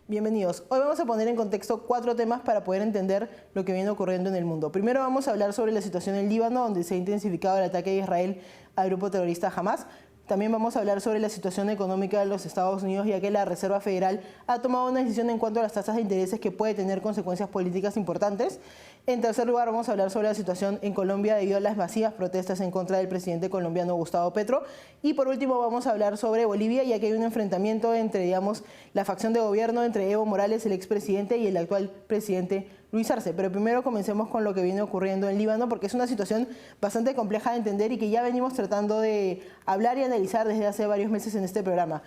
Bienvenidos. Hoy vamos a poner en contexto 4 temas para poder entender lo que viene ocurriendo en el mundo. Primero vamos a hablar sobre la situación en Líbano, donde se ha intensificado el ataque de Israel al grupo terrorista Hamas. También vamos a hablar sobre la situación económica de los Estados Unidos, ya que la Reserva Federal ha tomado una decisión en cuanto a las tasas de intereses que puede tener consecuencias políticas importantes. En tercer lugar, vamos a hablar sobre la situación en Colombia debido a las masivas protestas en contra del presidente colombiano Gustavo Petro. Y por último, vamos a hablar sobre Bolivia, ya que hay un enfrentamiento entre, digamos, la facción de gobierno entre Evo Morales, el expresidente, y el actual presidente Luis Arce. Pero primero comencemos con lo que viene ocurriendo en Líbano, porque es una situación bastante compleja de entender y que ya venimos tratando de hablar y analizar desde hace varios meses en este programa.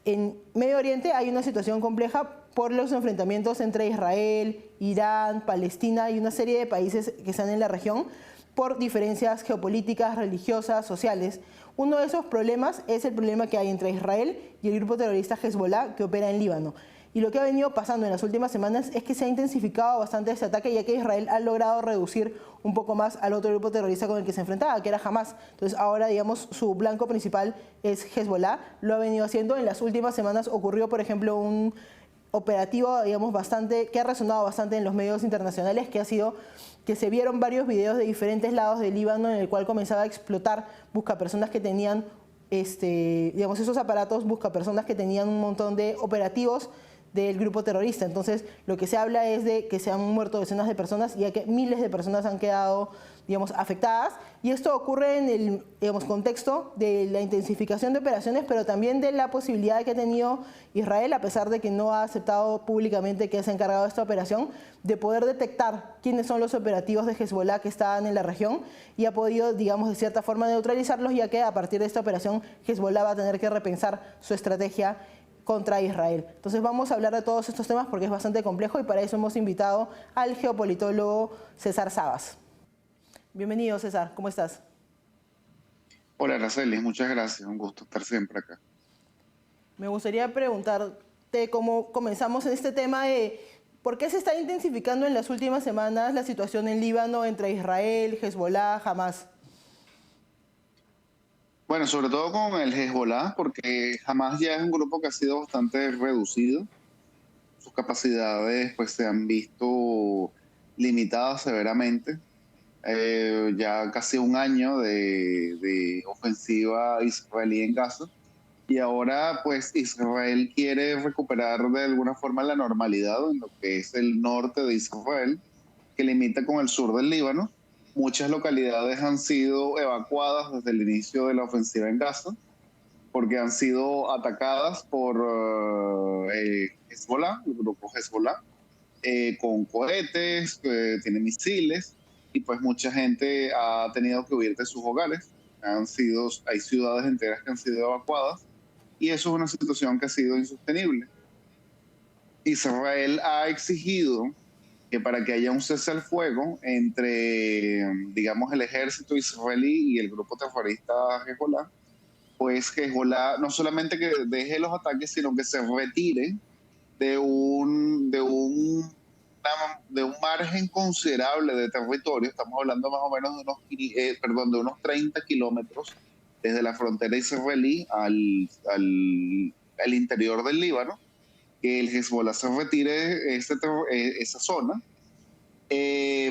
En Medio Oriente hay una situación compleja por los enfrentamientos entre Israel, Irán, Palestina y una serie de países que están en la región por diferencias geopolíticas, religiosas, sociales. Uno de esos problemas es el problema que hay entre Israel y el grupo terrorista Hezbollah que opera en Líbano. Y lo que ha venido pasando en las últimas semanas es que se ha intensificado bastante este ataque, ya que Israel ha logrado reducir un poco más al otro grupo terrorista con el que se enfrentaba, que era Hamas. Entonces ahora, digamos, su blanco principal es Hezbollah. Lo ha venido haciendo. En las últimas semanas ocurrió, por ejemplo, un operativo, digamos, que ha resonado bastante en los medios internacionales, que ha sido que se vieron varios videos de diferentes lados del Líbano en el cual comenzaba a explotar buscapersonas que tenían, digamos, esos aparatos buscapersonas que tenían un montón de operativos del grupo terrorista. Entonces, lo que se habla es de que se han muerto decenas de personas, ya que miles de personas han quedado, digamos, afectadas. Y esto ocurre en el, digamos, contexto de la intensificación de operaciones, pero también de la posibilidad que ha tenido Israel, a pesar de que no ha aceptado públicamente que se ha encargado de esta operación, de poder detectar quiénes son los operativos de Hezbollah que estaban en la región y ha podido, digamos, de cierta forma neutralizarlos, ya que a partir de esta operación Hezbollah va a tener que repensar su estrategia contra Israel. Entonces vamos a hablar de todos estos temas porque es bastante complejo y para eso hemos invitado al geopolitólogo César Sabas. Bienvenido, César, ¿cómo estás? Hola, Araceli, muchas gracias, un gusto estar siempre acá. Me gustaría preguntarte cómo comenzamos en este tema de por qué se está intensificando en las últimas semanas la situación en Líbano entre Israel, Hezbollah, Hamas. Bueno, sobre todo con el Hezbollah, porque Hamas ya es un grupo que ha sido bastante reducido. Sus capacidades pues se han visto limitadas severamente. Ya casi un año de ofensiva israelí en Gaza. Y ahora pues Israel quiere recuperar de alguna forma la normalidad en lo que es el norte de Israel, que limita con el sur del Líbano. Muchas localidades han sido evacuadas desde el inicio de la ofensiva en Gaza porque han sido atacadas por Hezbollah, el grupo Hezbollah, con cohetes, tiene misiles, y pues mucha gente ha tenido que huir de sus hogares. Hay ciudades enteras que han sido evacuadas, y eso es una situación que ha sido insostenible. Israel ha exigido que para que haya un cese al fuego entre, digamos, el ejército israelí y el grupo terrorista Hezbollah, pues Hezbollah no solamente que deje los ataques, sino que se retire de de un margen considerable de territorio. Estamos hablando más o menos de unos 30 kilómetros desde la frontera israelí al interior del Líbano, que el Hezbollah se retire esa zona,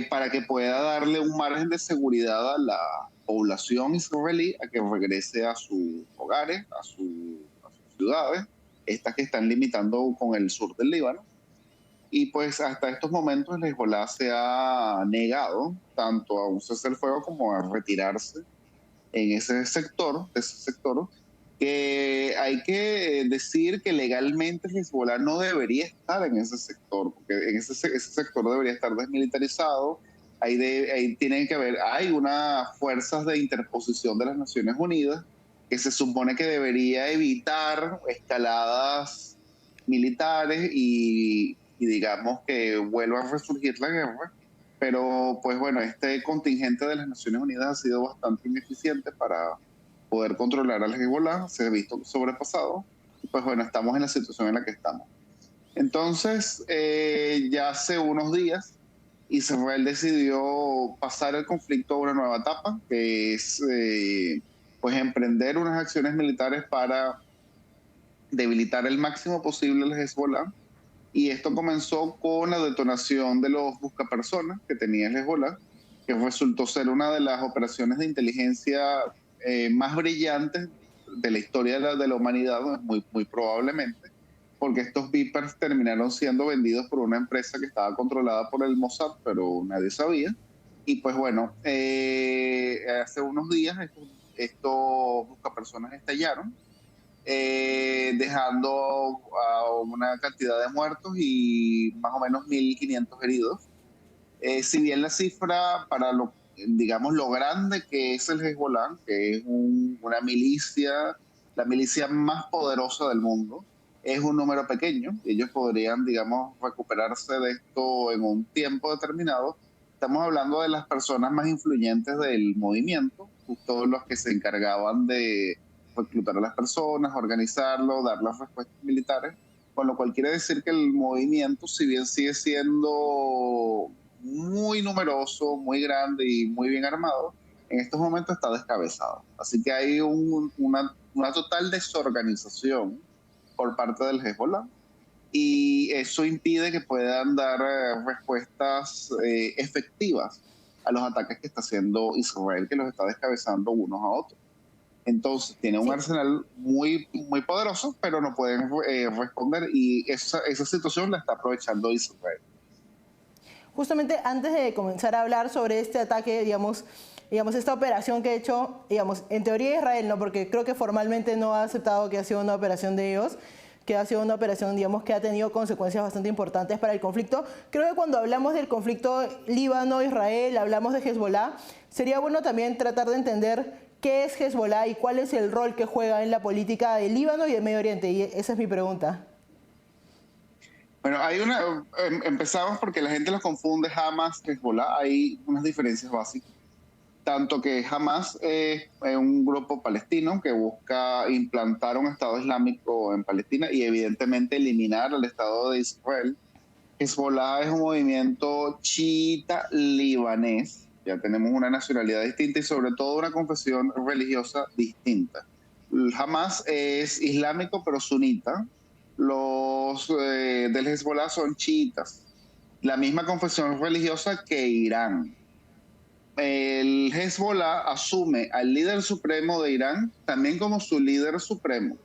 para que pueda darle un margen de seguridad a la población israelí a que regrese a sus hogares, a sus ciudades, estas que están limitando con el sur del Líbano. Y pues hasta estos momentos el Hezbollah se ha negado tanto a un cese el fuego como a retirarse en de ese sector, que hay que decir que legalmente Hezbollah no debería estar en ese sector, porque ese sector debería estar desmilitarizado. Ahí tienen que haber, hay unas fuerzas de interposición de las Naciones Unidas que se supone que debería evitar escaladas militares y digamos que vuelva a resurgir la guerra. Pero pues bueno, este contingente de las Naciones Unidas ha sido bastante ineficiente para poder controlar al Hezbollah, se ha visto sobrepasado, y pues bueno, estamos en la situación en la que estamos. Entonces, ya hace unos días, Israel decidió pasar el conflicto a una nueva etapa, que es pues emprender unas acciones militares para debilitar el máximo posible al Hezbollah y esto comenzó con la detonación de los buscapersonas que tenía el Hezbollah, que resultó ser una de las operaciones de inteligencia más brillantes de la historia de la humanidad, muy probablemente, porque estos Vipers terminaron siendo vendidos por una empresa que estaba controlada por el Mossad, pero nadie sabía. Y pues bueno, hace unos días estos buscapersonas estallaron, dejando a una cantidad de muertos y más o menos 1.500 heridos. Si bien la cifra para digamos, lo grande que es el Hezbollah, que es una milicia, la milicia más poderosa del mundo, es un número pequeño. Ellos podrían, digamos, recuperarse de esto en un tiempo determinado. Estamos hablando de las personas más influyentes del movimiento, justo los que se encargaban de reclutar a las personas, organizarlo, dar las respuestas militares, con lo cual quiere decir que el movimiento, si bien sigue siendo muy numeroso, muy grande y muy bien armado, en estos momentos está descabezado. Así que hay una total desorganización por parte del Hezbollah, y eso impide que puedan dar respuestas efectivas a los ataques que está haciendo Israel, que los está descabezando unos a otros. Entonces, tiene un arsenal muy poderoso, pero no pueden responder, y esa situación la está aprovechando Israel. Justamente antes de comenzar a hablar sobre este ataque, digamos, esta operación que ha hecho, digamos, en teoría Israel, ¿no? Porque creo que formalmente no ha aceptado que ha sido una operación de ellos, que ha sido una operación, digamos, que ha tenido consecuencias bastante importantes para el conflicto. Creo que cuando hablamos del conflicto Líbano-Israel, hablamos de Hezbollah, sería bueno también tratar de entender qué es Hezbollah y cuál es el rol que juega en la política del Líbano y del Medio Oriente, y esa es mi pregunta. Bueno, empezamos porque la gente los confunde, Hamas, Hezbollah. Hay unas diferencias básicas. Tanto que Hamas es un grupo palestino que busca implantar un Estado islámico en Palestina y evidentemente eliminar al Estado de Israel. Hezbollah es un movimiento chiita libanés. Ya tenemos una nacionalidad distinta y sobre todo una confesión religiosa distinta. El Hamas es islámico pero sunita. Los del Hezbollah son chiitas. La misma confesión religiosa que Irán. El Hezbollah asume al líder supremo de Irán también como su líder supremo.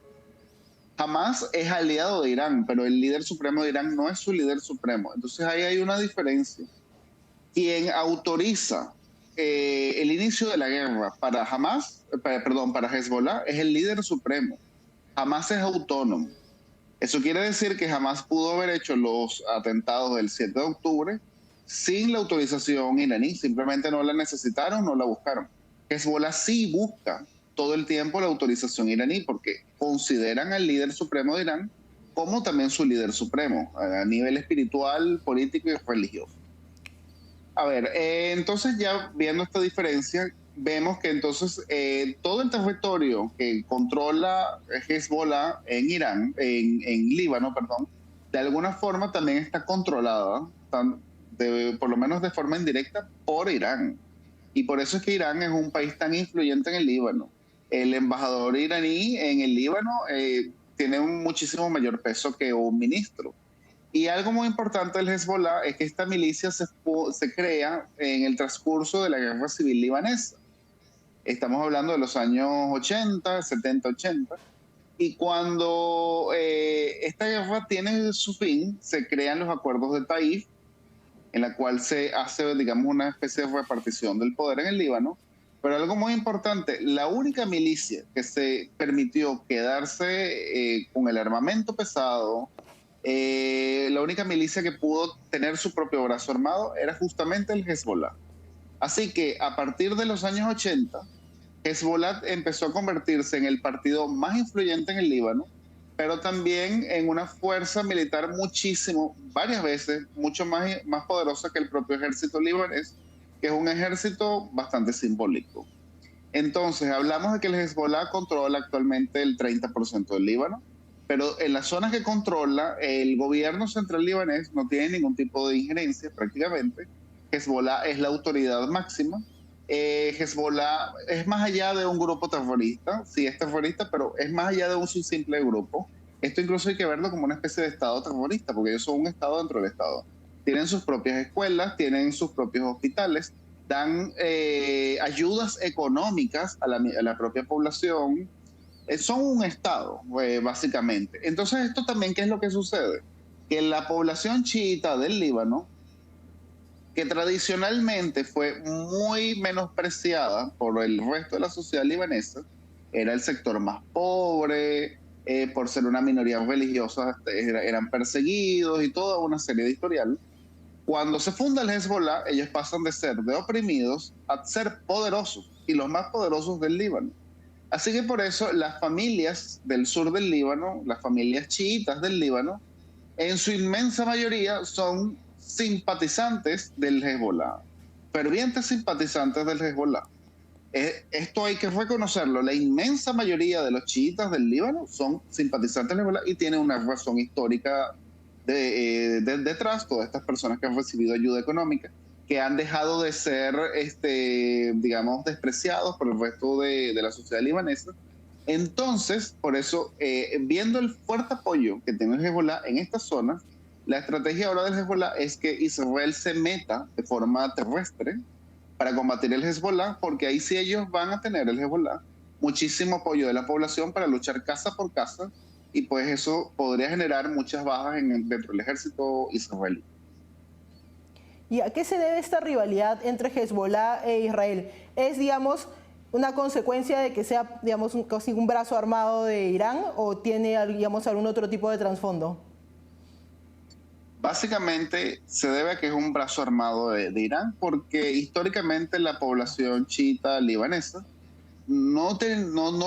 Hamas es aliado de Irán, pero el líder supremo de Irán no es su líder supremo. Entonces ahí hay una diferencia. Quien autoriza el inicio de la guerra para para Hezbollah es el líder supremo. Hamas es autónomo. Eso quiere decir que Hamas pudo haber hecho los atentados del 7 de octubre sin la autorización iraní, simplemente no la necesitaron, no la buscaron. Hezbollah sí busca todo el tiempo la autorización iraní porque consideran al líder supremo de Irán como también su líder supremo a nivel espiritual, político y religioso. A ver, entonces ya viendo esta diferencia, vemos que entonces todo el territorio que controla Hezbollah en Irán, en Líbano, perdón, de alguna forma también está controlada, por lo menos de forma indirecta, por Irán. Y por eso es que Irán es un país tan influyente en el Líbano. El embajador iraní en el Líbano tiene un muchísimo mayor peso que un ministro. Y algo muy importante del Hezbollah es que esta milicia se crea en el transcurso de la guerra civil libanesa. Estamos hablando de los años 80, 70, 80. Y cuando esta guerra tiene su fin, se crean los acuerdos de Taif, en la cual se hace, digamos, una especie de repartición del poder en el Líbano. Pero algo muy importante, la única milicia que se permitió quedarse con el armamento pesado, la única milicia que pudo tener su propio brazo armado era justamente el Hezbollah. Así que a partir de los años 80, Hezbollah empezó a convertirse en el partido más influyente en el Líbano, pero también en una fuerza militar varias veces, mucho más poderosa que el propio ejército libanés, que es un ejército bastante simbólico. Entonces, hablamos de que el Hezbollah controla actualmente el 30% del Líbano, pero en las zonas que controla, el gobierno central libanés no tiene ningún tipo de injerencia prácticamente. Hezbollah es la autoridad máxima. Hezbollah es más allá de un grupo terrorista, sí es terrorista, pero es más allá de un simple grupo. Esto incluso hay que verlo como una especie de estado terrorista, porque ellos son un estado dentro del estado. Tienen sus propias escuelas, tienen sus propios hospitales, dan ayudas económicas a la propia población. Son un estado, básicamente. Entonces, esto también, ¿qué es lo que sucede? Que la población chiita del Líbano, que tradicionalmente fue muy menospreciada por el resto de la sociedad libanesa, era el sector más pobre, por ser una minoría religiosa eran perseguidos y toda una serie de historial. Cuando se funda el Hezbollah, ellos pasan de ser de oprimidos a ser poderosos, y los más poderosos del Líbano. Así que por eso las familias del sur del Líbano, las familias chiitas del Líbano, en su inmensa mayoría son simpatizantes del Hezbollah, fervientes simpatizantes del Hezbollah. Esto hay que reconocerlo, la inmensa mayoría de los chiitas del Líbano son simpatizantes del Hezbollah y tiene una razón histórica detrás, todas estas personas que han recibido ayuda económica, que han dejado de ser, digamos, despreciados por el resto de la sociedad libanesa. Entonces, por eso, viendo el fuerte apoyo que tiene el Hezbollah en esta zona, la estrategia ahora del Hezbollah es que Israel se meta de forma terrestre para combatir el Hezbollah, porque ahí sí ellos van a tener, el Hezbollah, muchísimo apoyo de la población para luchar casa por casa, y pues eso podría generar muchas bajas dentro del ejército israelí. ¿Y a qué se debe esta rivalidad entre Hezbollah e Israel? ¿Es, digamos, una consecuencia de que sea, digamos, casi un brazo armado de Irán, o tiene, digamos, algún otro tipo de trasfondo? Básicamente se debe a que es un brazo armado de Irán, porque históricamente la población chiita libanesa no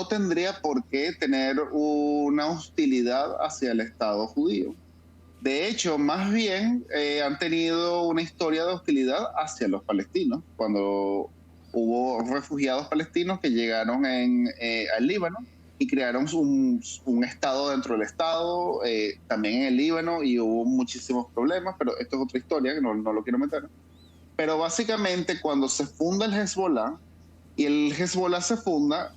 tendría por qué tener una hostilidad hacia el Estado judío. De hecho, más bien han tenido una historia de hostilidad hacia los palestinos, cuando hubo refugiados palestinos que llegaron al Líbano y crearon un estado dentro del estado, también en el Líbano, y hubo muchísimos problemas, pero esto es otra historia que no lo quiero meter. Pero básicamente cuando se funda el Hezbollah, y el Hezbollah se funda,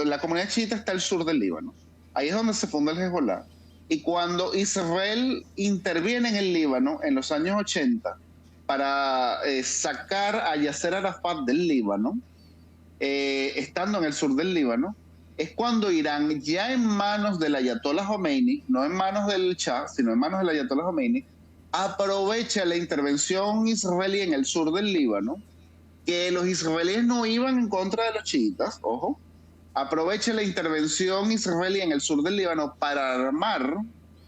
la comunidad chiita está al sur del Líbano, ahí es donde se funda el Hezbollah, y cuando Israel interviene en el Líbano en los años 80 para sacar a Yasser Arafat del Líbano, estando en el sur del Líbano, es cuando Irán, ya en manos del Ayatollah Khomeini, no en manos del Shah, sino en manos del Ayatollah Khomeini, aprovecha la intervención israelí en el sur del Líbano, que los israelíes no iban en contra de los chiitas, ojo, aprovecha la intervención israelí en el sur del Líbano para armar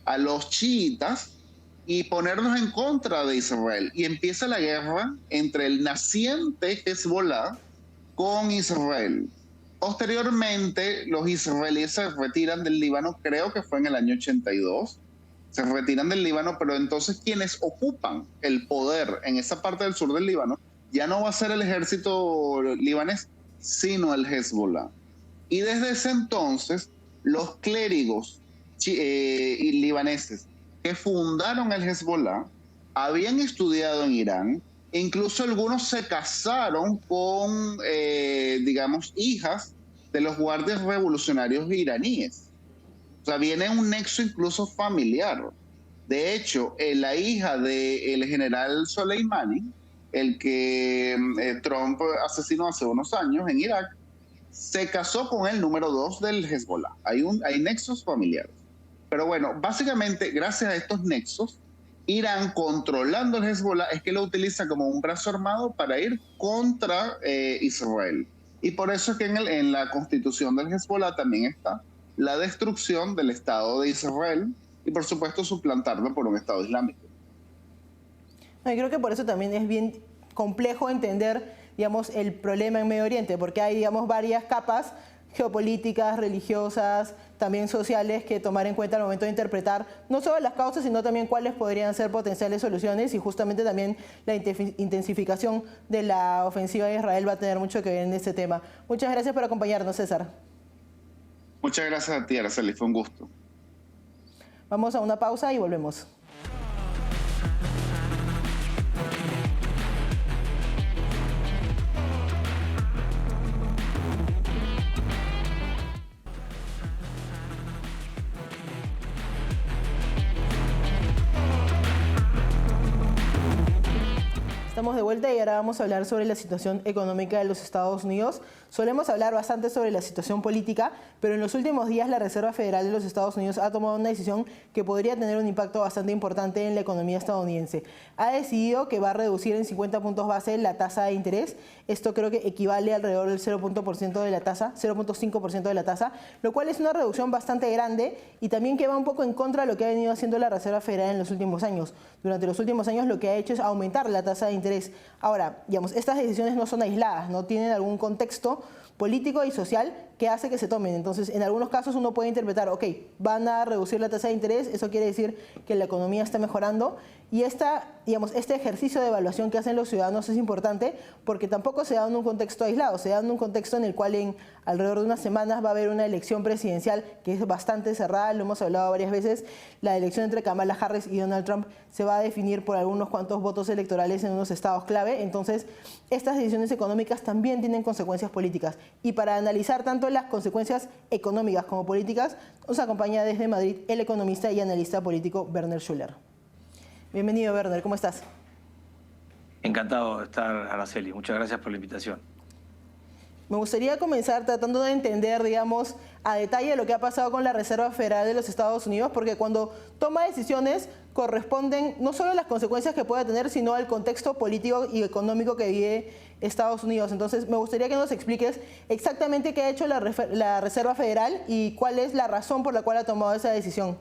a los chiitas y ponernos en contra de Israel. Y empieza la guerra entre el naciente Hezbollah con Israel. Posteriormente, los israelíes se retiran del Líbano, creo que fue en el año 82, se retiran del Líbano, pero entonces quienes ocupan el poder en esa parte del sur del Líbano ya no va a ser el ejército libanés, sino el Hezbollah. Y desde ese entonces, los clérigos libaneses que fundaron el Hezbollah habían estudiado en Irán, e incluso algunos se casaron con, digamos, hijas de los guardias revolucionarios iraníes. O sea, viene un nexo incluso familiar. De hecho, la hija del general Soleimani, el que Trump asesinó hace unos años en Irak, se casó con el número 2 del Hezbollah. Hay nexos familiares. Pero bueno, básicamente, gracias a estos nexos, Irán, controlando el Hezbollah, es que lo utiliza como un brazo armado para ir contra Israel. Y por eso es que en la constitución del Hezbollah también está la destrucción del Estado de Israel y, por supuesto, suplantarlo por un Estado islámico. No, y creo que por eso también es bien complejo entender, digamos, el problema en Medio Oriente, porque hay, digamos, varias capas geopolíticas, religiosas, también sociales, que tomar en cuenta al momento de interpretar no solo las causas, sino también cuáles podrían ser potenciales soluciones, y justamente también la intensificación de la ofensiva de Israel va a tener mucho que ver en este tema. Muchas gracias por acompañarnos, César. Muchas gracias a ti, Araceli, fue un gusto. Vamos a una pausa y volvemos. Estamos de vuelta y ahora vamos a hablar sobre la situación económica de los Estados Unidos. Solemos hablar bastante sobre la situación política, pero en los últimos días la Reserva Federal de los Estados Unidos ha tomado una decisión que podría tener un impacto bastante importante en la economía estadounidense. Ha decidido que va a reducir en 50 puntos base la tasa de interés. Esto creo que equivale alrededor del 0.5% de la tasa, lo cual es una reducción bastante grande y también que va un poco en contra de lo que ha venido haciendo la Reserva Federal en los últimos años. Durante los últimos años lo que ha hecho es aumentar la tasa de interés. Ahora, digamos, estas decisiones no son aisladas, no tienen algún contexto político y social que hace que se tomen. Entonces, en algunos casos uno puede interpretar, ok, van a reducir la tasa de interés, eso quiere decir que la economía está mejorando. Y este ejercicio de evaluación que hacen los ciudadanos es importante porque tampoco se da en un contexto aislado, se da en un contexto en el cual en alrededor de unas semanas va a haber una elección presidencial que es bastante cerrada, lo hemos hablado varias veces. La elección entre Kamala Harris y Donald Trump se va a definir por algunos cuantos votos electorales en unos estados clave. Entonces, estas decisiones económicas también tienen consecuencias políticas. Y para analizar tanto las consecuencias económicas como políticas, nos acompaña desde Madrid el economista y analista político Werner Schuller. Bienvenido, Werner, ¿cómo estás? Encantado de estar, Araceli. Muchas gracias por la invitación. Me gustaría comenzar tratando de entender, digamos, a detalle lo que ha pasado con la Reserva Federal de los Estados Unidos, porque cuando toma decisiones corresponden no solo a las consecuencias que pueda tener, sino al contexto político y económico que vive Estados Unidos. Entonces, me gustaría que nos expliques exactamente qué ha hecho la Reserva Federal y cuál es la razón por la cual ha tomado esa decisión.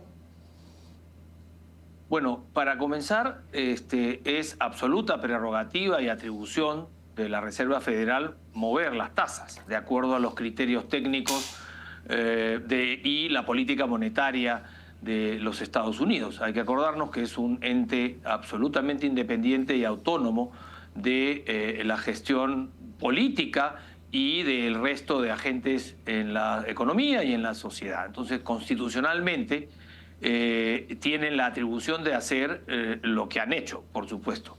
Bueno, para comenzar, es absoluta prerrogativa y atribución de la Reserva Federal mover las tasas de acuerdo a los criterios técnicos y la política monetaria de los Estados Unidos. Hay que acordarnos que es un ente absolutamente independiente y autónomo de la gestión política y del resto de agentes en la economía y en la sociedad. Entonces, constitucionalmente, tienen la atribución de hacer lo que han hecho, por supuesto.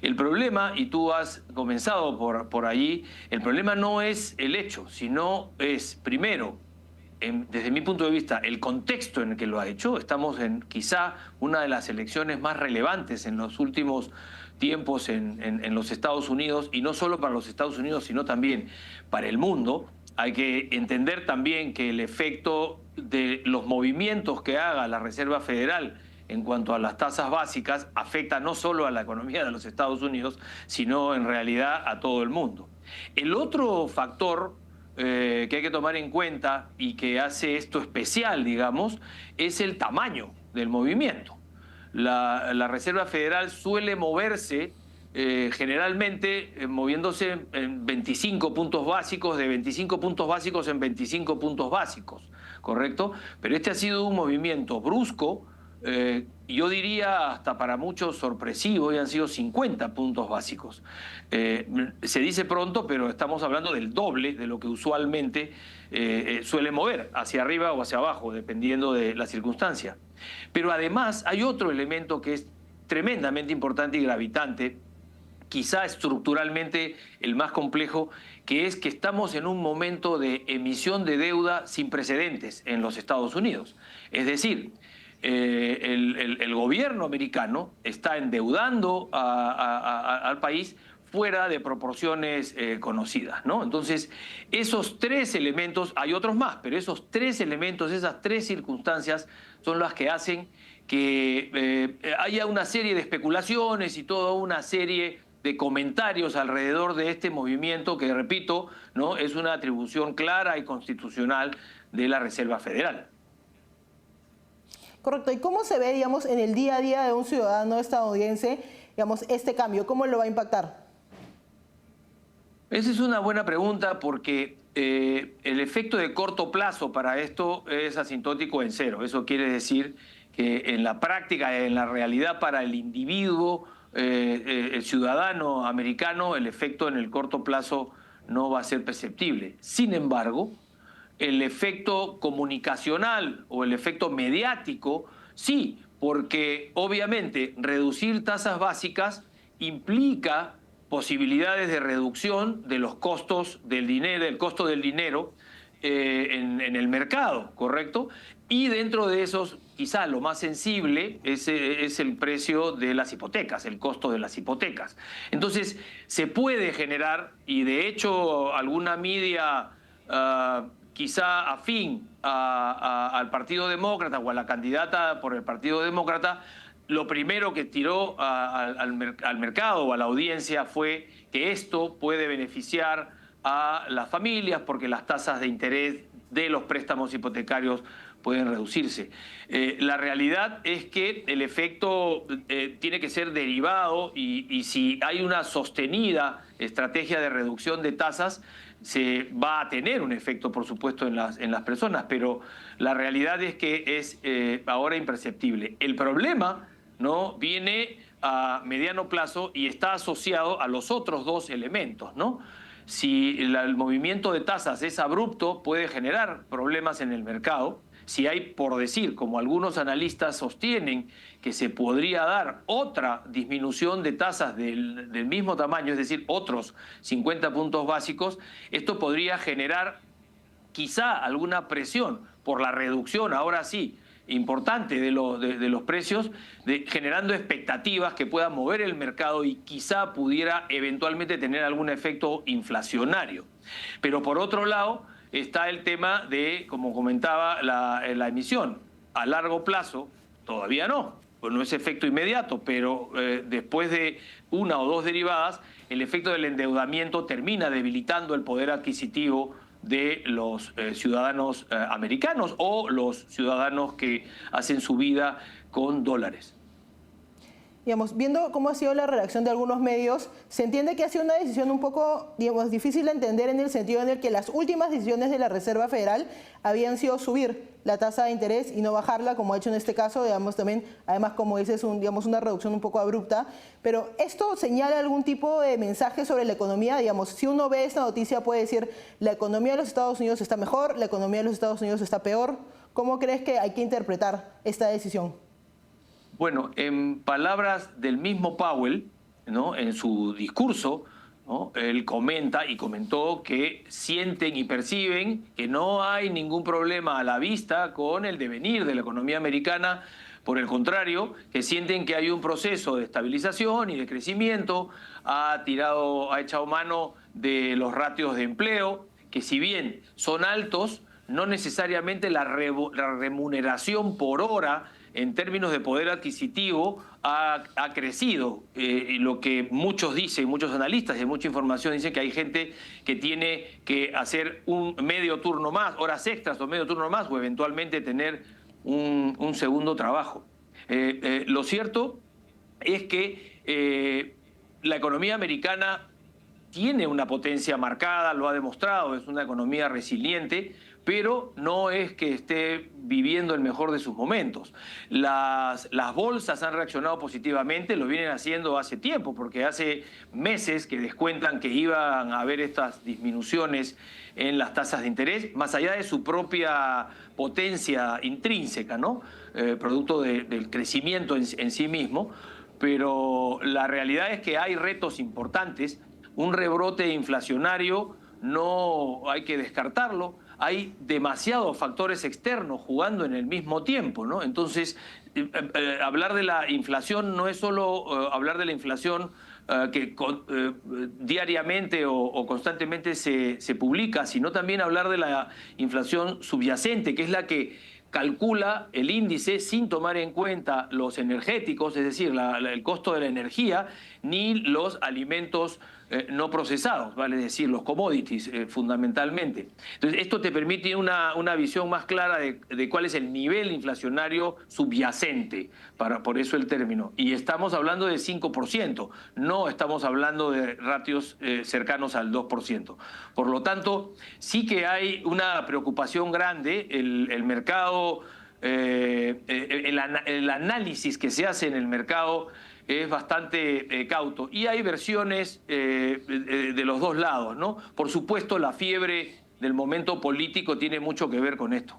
El problema, y tú has comenzado por allí, el problema no es el hecho, sino es, primero, desde mi punto de vista, el contexto en el que lo ha hecho. Estamos en quizá una de las elecciones más relevantes en los últimos tiempos en los Estados Unidos, y no solo para los Estados Unidos, sino también para el mundo. Hay que entender también que el efecto de los movimientos que haga la Reserva Federal en cuanto a las tasas básicas afecta no solo a la economía de los Estados Unidos, sino en realidad a todo el mundo. El otro factor que hay que tomar en cuenta y que hace esto especial, digamos, es el tamaño del movimiento. La Reserva Federal suele moverse generalmente moviéndose en 25 puntos básicos, de 25 puntos básicos en 25 puntos básicos, ¿correcto? Pero este ha sido un movimiento brusco, yo diría hasta para muchos sorpresivo, y han sido 50 puntos básicos. Se dice pronto, pero estamos hablando del doble de lo que usualmente suele mover, hacia arriba o hacia abajo, dependiendo de la circunstancia. Pero además hay otro elemento que es tremendamente importante y gravitante, quizá estructuralmente el más complejo, que es que estamos en un momento de emisión de deuda sin precedentes en los Estados Unidos. Es decir, el gobierno americano está endeudando al país fuera de proporciones conocidas, ¿no? Entonces, esos tres elementos, hay otros más, pero esos tres elementos, esas tres circunstancias son las que hacen que haya una serie de especulaciones y toda una serie de comentarios alrededor de este movimiento que, repito, ¿no?, es una atribución clara y constitucional de la Reserva Federal. Correcto. ¿Y cómo se ve, digamos, en el día a día de un ciudadano estadounidense, digamos, este cambio? ¿Cómo lo va a impactar? Esa es una buena pregunta porque el efecto de corto plazo para esto es asintótico en cero. Eso quiere decir que en la práctica, en la realidad para el individuo, el ciudadano americano, el efecto en el corto plazo no va a ser perceptible. Sin embargo, el efecto comunicacional o el efecto mediático, sí, porque obviamente reducir tasas básicas implica posibilidades de reducción de los costos del dinero, el costo del dinero en el mercado, ¿correcto? Y dentro de esos quizá lo más sensible es el precio de las hipotecas, el costo de las hipotecas. Entonces, se puede generar, y de hecho alguna media quizá afín al Partido Demócrata o a la candidata por el Partido Demócrata, lo primero que tiró al mercado o a la audiencia fue que esto puede beneficiar a las familias porque las tasas de interés de los préstamos hipotecarios pueden reducirse. La realidad es que el efecto tiene que ser derivado y si hay una sostenida estrategia de reducción de tasas, se va a tener un efecto, por supuesto, en las personas, pero la realidad es que es ahora imperceptible. El problema, ¿no?, viene a mediano plazo y está asociado a los otros dos elementos, ¿no? Si el movimiento de tasas es abrupto, puede generar problemas en el mercado. Si hay, por decir, como algunos analistas sostienen, que se podría dar otra disminución de tasas del mismo tamaño, es decir, otros 50 puntos básicos, esto podría generar quizá alguna presión por la reducción, ahora sí, importante de los precios, generando expectativas que puedan mover el mercado y quizá pudiera eventualmente tener algún efecto inflacionario. Pero por otro lado está el tema de, como comentaba, la emisión. A largo plazo, todavía no, pues no es efecto inmediato, pero después de una o dos derivadas, el efecto del endeudamiento termina debilitando el poder adquisitivo de los ciudadanos americanos o los ciudadanos que hacen su vida con dólares. Digamos, viendo cómo ha sido la reacción de algunos medios, se entiende que ha sido una decisión un poco, digamos, difícil de entender en el sentido en el que las últimas decisiones de la Reserva Federal habían sido subir la tasa de interés y no bajarla, como ha hecho en este caso, digamos, también, además, como dices, digamos, una reducción un poco abrupta. Pero ¿esto señala algún tipo de mensaje sobre la economía? Digamos, si uno ve esta noticia puede decir, la economía de los Estados Unidos está mejor, la economía de los Estados Unidos está peor. ¿Cómo crees que hay que interpretar esta decisión? Bueno, en palabras del mismo Powell, ¿no?, en su discurso, ¿no?, él comenta y comentó que sienten y perciben que no hay ningún problema a la vista con el devenir de la economía americana. Por el contrario, que sienten que hay un proceso de estabilización y de crecimiento, ha echado mano de los ratios de empleo, que si bien son altos, no necesariamente la remuneración por hora en términos de poder adquisitivo ha crecido. Lo que muchos dicen, muchos analistas y mucha información dicen que hay gente que tiene que hacer un medio turno más, horas extras o medio turno más, o eventualmente tener un segundo trabajo. Lo cierto es que la economía americana tiene una potencia marcada, lo ha demostrado, es una economía resiliente, pero no es que esté viviendo el mejor de sus momentos. Las bolsas han reaccionado positivamente, lo vienen haciendo hace tiempo, porque hace meses que descuentan que iban a haber estas disminuciones en las tasas de interés, más allá de su propia potencia intrínseca, ¿no?, producto del crecimiento en sí mismo. Pero la realidad es que hay retos importantes. Un rebrote inflacionario no hay que descartarlo. Hay demasiados factores externos jugando en el mismo tiempo, ¿no? Entonces, hablar de la inflación no es solo hablar de la inflación que diariamente o constantemente se publica, sino también hablar de la inflación subyacente, que es la que calcula el índice sin tomar en cuenta los energéticos, es decir, el costo de la energía, ni los alimentos no procesados, vale decir, los commodities fundamentalmente. Entonces, esto te permite una visión más clara de cuál es el nivel inflacionario subyacente, por eso el término. Y estamos hablando de 5%, no estamos hablando de ratios cercanos al 2%. Por lo tanto, sí que hay una preocupación grande. El mercado, el análisis que se hace en el mercado es bastante cauto. Y hay versiones de los dos lados, ¿no? Por supuesto, la fiebre del momento político tiene mucho que ver con esto.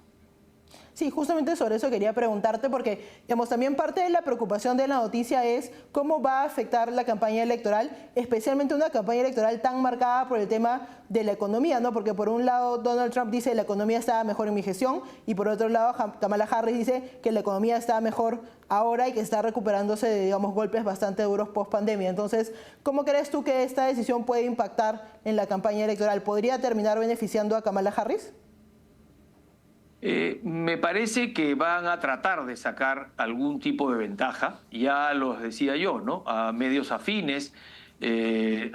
Sí, justamente sobre eso quería preguntarte porque, digamos, también parte de la preocupación de la noticia es cómo va a afectar la campaña electoral, especialmente una campaña electoral tan marcada por el tema de la economía, ¿no? Porque por un lado Donald Trump dice que la economía estaba mejor en mi gestión y por otro lado Kamala Harris dice que la economía está mejor ahora y que está recuperándose de, digamos, golpes bastante duros post pandemia. Entonces, ¿cómo crees tú que esta decisión puede impactar en la campaña electoral? ¿Podría terminar beneficiando a Kamala Harris? Me parece que van a tratar de sacar algún tipo de ventaja, ya los decía yo, ¿no? A medios afines,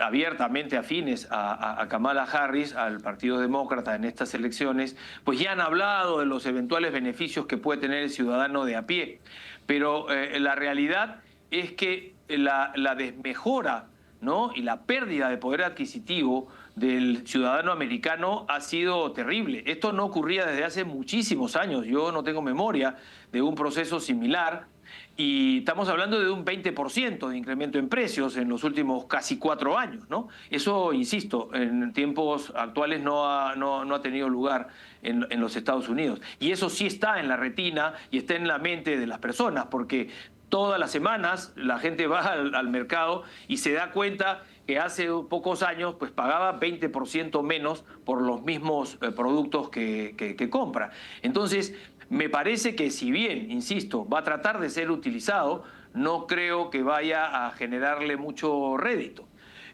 abiertamente afines a Kamala Harris, al Partido Demócrata en estas elecciones, pues ya han hablado de los eventuales beneficios que puede tener el ciudadano de a pie. Pero la realidad es que la desmejora, ¿no? Y la pérdida de poder adquisitivo del ciudadano americano ha sido terrible. Esto no ocurría desde hace muchísimos años. Yo no tengo memoria de un proceso similar y estamos hablando de un 20% de incremento en precios en los últimos casi 4 años, ¿no? Eso, insisto, en tiempos actuales no ha tenido lugar en los Estados Unidos. Y eso sí está en la retina y está en la mente de las personas, porque todas las semanas la gente va al mercado y se da cuenta que hace pocos años pues pagaba 20% menos por los mismos productos que compra. Entonces, me parece que si bien, insisto, va a tratar de ser utilizado, no creo que vaya a generarle mucho rédito.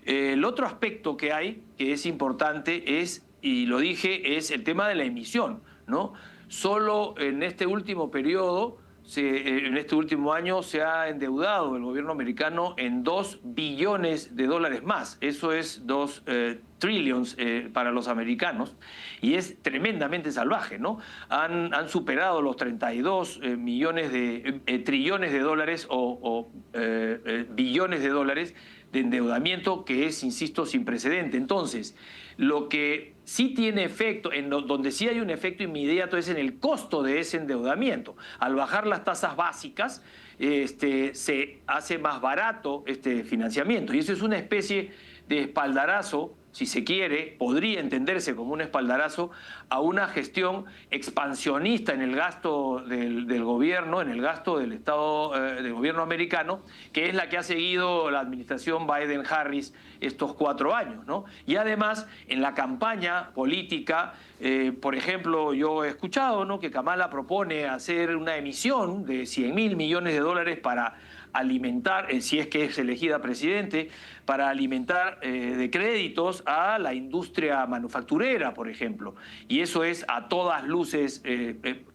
El otro aspecto que hay, que es importante, es, y lo dije, es el tema de la emisión, ¿no? Solo en este último periodo, en este último año se ha endeudado el gobierno americano en $2 billones más. Eso es 2 trillions para los americanos y es tremendamente salvaje, ¿no? Han superado los 32 trillones de dólares o billones de dólares de endeudamiento, que es, insisto, sin precedente. Entonces, lo que sí tiene efecto, donde sí hay un efecto inmediato, es en el costo de ese endeudamiento. Al bajar las tasas básicas, se hace más barato este financiamiento. Y eso es una especie de espaldarazo, si se quiere, podría entenderse como un espaldarazo a una gestión expansionista en el gasto del gobierno, en el gasto del Estado, del gobierno americano, que es la que ha seguido la administración Biden-Harris estos 4 años, ¿no? Y además, en la campaña política, por ejemplo, yo he escuchado, ¿no?, que Kamala propone hacer una emisión de $100.000 millones para alimentar, si es que es elegida presidente, para alimentar de créditos a la industria manufacturera, por ejemplo. Y eso es a todas luces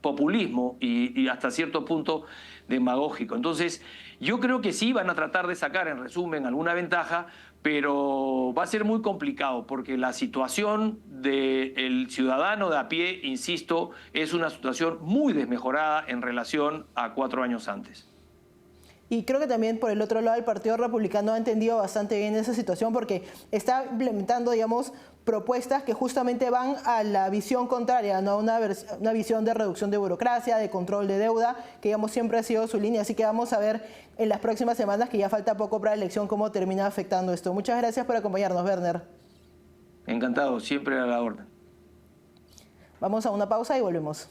populismo y hasta cierto punto demagógico. Entonces, yo creo que sí van a tratar de sacar, en resumen, alguna ventaja, pero va a ser muy complicado porque la situación del ciudadano de a pie, insisto, es una situación muy desmejorada en relación a 4 años antes. Y creo que también por el otro lado el Partido Republicano ha entendido bastante bien esa situación porque está implementando, digamos, propuestas que justamente van a la visión contraria, ¿no? Una visión de reducción de burocracia, de control de deuda, que digamos siempre ha sido su línea. Así que vamos a ver en las próximas semanas, que ya falta poco para la elección, cómo termina afectando esto. Muchas gracias por acompañarnos, Werner. Encantado, siempre a la orden. Vamos a una pausa y volvemos.